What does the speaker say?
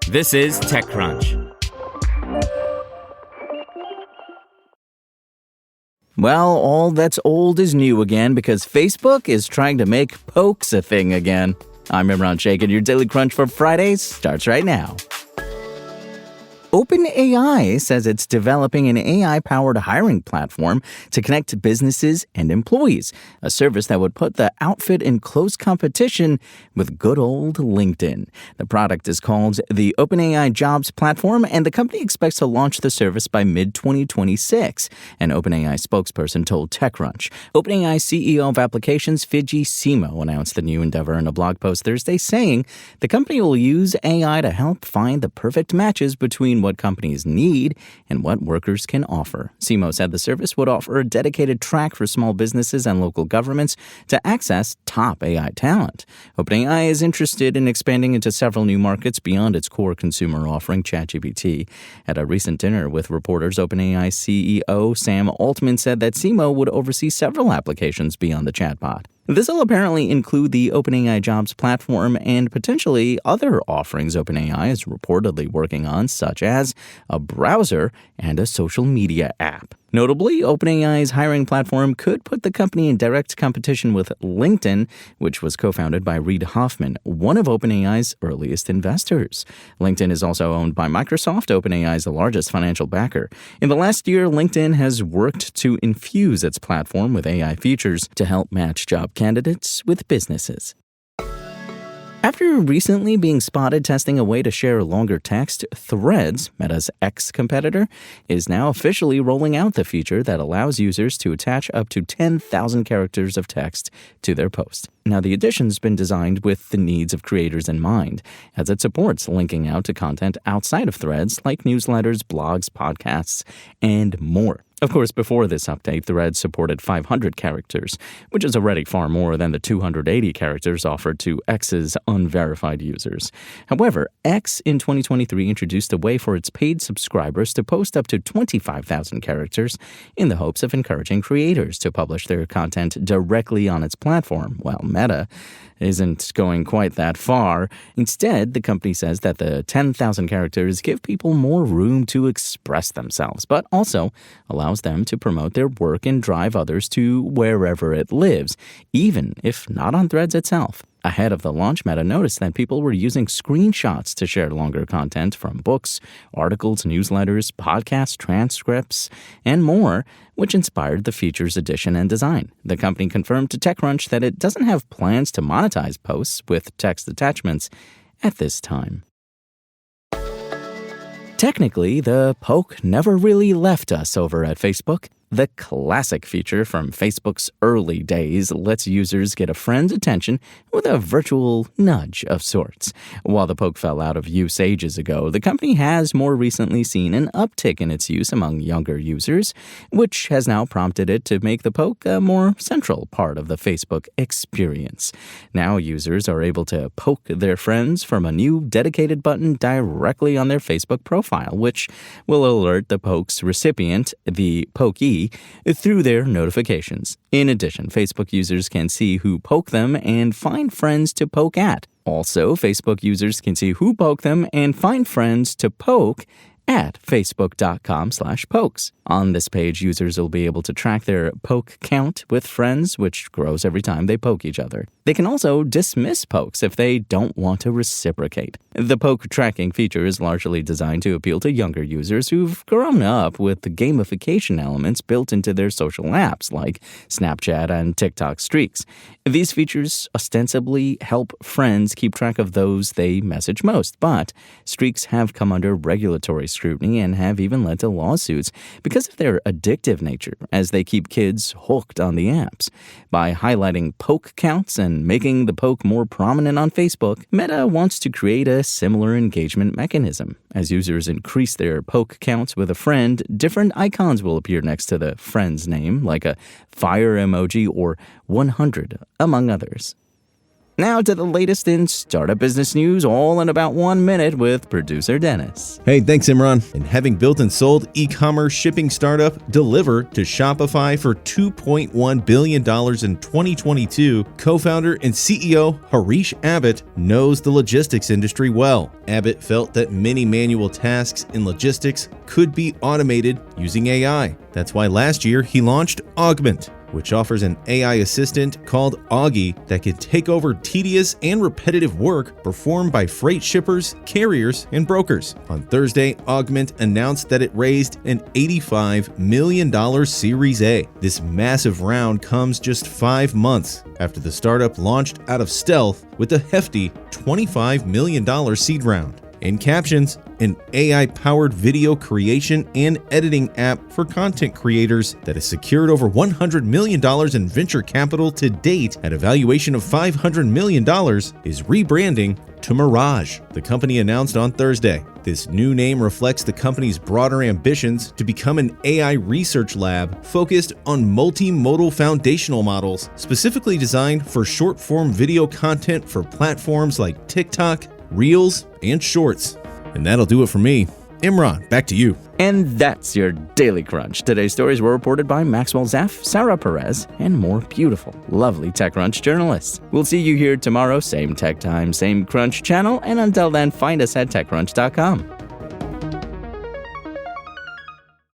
This is TechCrunch. Well, all that's old is new again because Facebook is trying to make pokes a thing again. I'm Imran Sheikh, and your Daily Crunch for Fridays starts right now. OpenAI says it's developing an AI-powered hiring platform to connect businesses and employees, a service that would put the outfit in close competition with good old LinkedIn. The product is called the OpenAI Jobs Platform, and the company expects to launch the service by mid-2026, an OpenAI spokesperson told TechCrunch. OpenAI CEO of Applications Fidji Simo announced the new endeavor in a blog post Thursday, saying the company will use AI to help find the perfect matches between what companies need and what workers can offer. Simo said the service would offer a dedicated track for small businesses and local governments to access top AI talent. OpenAI is interested in expanding into several new markets beyond its core consumer offering, ChatGPT. At a recent dinner with reporters, OpenAI CEO Sam Altman said that Simo would oversee several applications beyond the chatbot. This will apparently include the OpenAI Jobs Platform and potentially other offerings OpenAI is reportedly working on, such as a browser and a social media app. Notably, OpenAI's hiring platform could put the company in direct competition with LinkedIn, which was co-founded by Reid Hoffman, one of OpenAI's earliest investors. LinkedIn is also owned by Microsoft, OpenAI's largest financial backer. In the last year, LinkedIn has worked to infuse its platform with AI features to help match job candidates with businesses. After recently being spotted testing a way to share longer text, Threads, Meta's X competitor, is now officially rolling out the feature that allows users to attach up to 10,000 characters of text to their post. Now, the addition's been designed with the needs of creators in mind, as it supports linking out to content outside of Threads like newsletters, blogs, podcasts, and more. Of course, before this update, Threads supported 500 characters, which is already far more than the 280 characters offered to X's unverified users. However, X in 2023 introduced a way for its paid subscribers to post up to 25,000 characters in the hopes of encouraging creators to publish their content directly on its platform, while Meta isn't going quite that far. Instead, the company says that the 10,000 characters give people more room to express themselves, but also allows them to promote their work and drive others to wherever it lives, even if not on Threads itself. Ahead of the launch, Meta noticed that people were using screenshots to share longer content from books, articles, newsletters, podcasts, transcripts, and more, which inspired the feature's addition and design. The company confirmed to TechCrunch that it doesn't have plans to monetize posts with text attachments at this time. Technically, the poke never really left us over at Facebook. The classic feature from Facebook's early days lets users get a friend's attention with a virtual nudge of sorts. While the poke fell out of use ages ago, the company has more recently seen an uptick in its use among younger users, which has now prompted it to make the poke a more central part of the Facebook experience. Now users are able to poke their friends from a new dedicated button directly on their Facebook profile, which will alert the poke's recipient, the pokee, through their notifications. In addition, Facebook users can see who poked them and find friends to poke at. Also, Facebook users can see who poked them and find friends to poke at facebook.com/pokes. On this page, users will be able to track their poke count with friends, which grows every time they poke each other. They can also dismiss pokes if they don't want to reciprocate. The poke tracking feature is largely designed to appeal to younger users who've grown up with the gamification elements built into their social apps like Snapchat and TikTok streaks. These features ostensibly help friends keep track of those they message most, but streaks have come under regulatory scrutiny and have even led to lawsuits because of their addictive nature, as they keep kids hooked on the apps. By highlighting poke counts and making the poke more prominent on Facebook, Meta wants to create a similar engagement mechanism. As users increase their poke counts with a friend, different icons will appear next to the friend's name, like a fire emoji or 100, among others. Now to the latest in startup business news, all in about 1 minute with producer Dennis. Hey, thanks, Imran. And having built and sold e-commerce shipping startup Deliver to Shopify for $2.1 billion in 2022, co-founder and CEO Harish Abbott knows the logistics industry well. Abbott felt that many manual tasks in logistics could be automated using AI. That's why last year he launched Augment, which offers an AI assistant called Augie that can take over tedious and repetitive work performed by freight shippers, carriers, and brokers. On Thursday, Augment announced that it raised an $85 million Series A. This massive round comes just 5 months after the startup launched out of stealth with a hefty $25 million seed round. In Captions, an AI-powered video creation and editing app for content creators that has secured over $100 million in venture capital to date at a valuation of $500 million, is rebranding to Mirage, the company announced on Thursday. This new name reflects the company's broader ambitions to become an AI research lab focused on multimodal foundational models, specifically designed for short-form video content for platforms like TikTok, Reels, and Shorts. And that'll do it for me. Imran, back to you. And that's your Daily Crunch. Today's stories were reported by Maxwell Zaff, Sarah Perez, and more beautiful, lovely TechCrunch journalists. We'll see you here tomorrow, same tech time, same Crunch channel, and until then, find us at TechCrunch.com.